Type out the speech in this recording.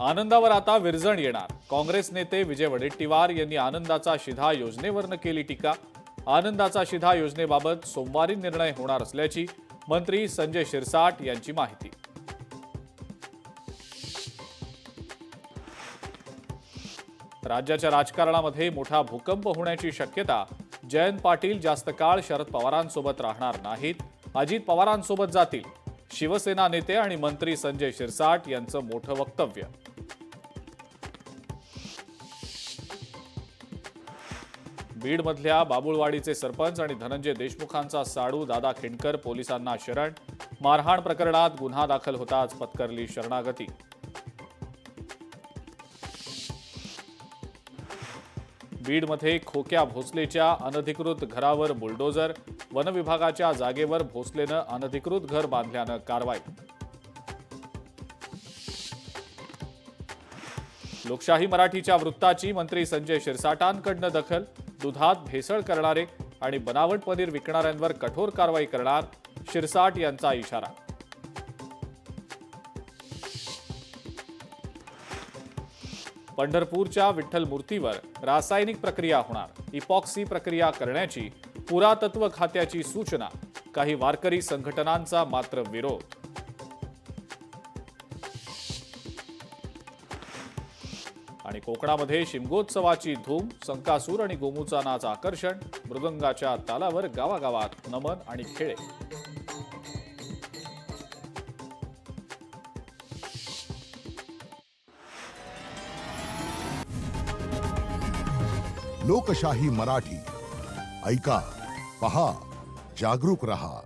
आनंदावर आता विरजण येणार। काँग्रेस नेते विजय वडेट्टीवार यांनी आनंदाचा शिधा योजनेवरनं केली टीका। आनंदाचा शिधा योजनेबाबत सोमवारी निर्णय होणार असल्याची मंत्री संजय शिरसाट यांची माहिती। राज्याच्या राजकारणामध्ये मोठा भूकंप होण्याची शक्यता। जयंत पाटील जास्त काळ शरद पवारांसोबत राहणार नाहीत, अजित पवारांसोबत जातील। शिवसेना नेते आणि मंत्री संजय शिरसाट यांचं मोठं वक्तव्य। बीडमधल्या बाबुळवाडीचे सरपंच आणि धनंजय देशमुखांचा साडू दादा खिंडकर पोलिसांना शरण। मारहाण प्रकरणात गुन्हा दाखल होताच पत्करली शरणागती। बीडमध्ये खोक्या भोसलेच्या अनधिकृत घरावर बुलडोजर। वनविभागाच्या जागेवर भोसलेनं अनधिकृत घर बांधल्यानं कारवाई। लोकशाही मराठीच्या वृत्ताची मंत्री संजय शिरसाटांकडनं दखल। दुधात भेसळ करणारे आणि बनावट पनीर विकणाऱ्यांवर कठोर कारवाई करणार, शिरसाट यांचा इशारा। पंढरपूरच्या विठ्ठल मूर्तीवर रासायनिक प्रक्रिया होणार। इपॉक्सी प्रक्रिया करण्याची पुरातत्व खात्याची सूचना। काही वारकरी संघटनांचा मात्र विरोध। आणि कोकणामध्ये शिमगोत्सवाची धूम। संकासूर आणि गोमूचा नाच आकर्षण। मृदंगाच्या तालावर गावागावात नमन आणि खेळे। लोकशाही मराठी ऐका, पहा, जागरूक रहा।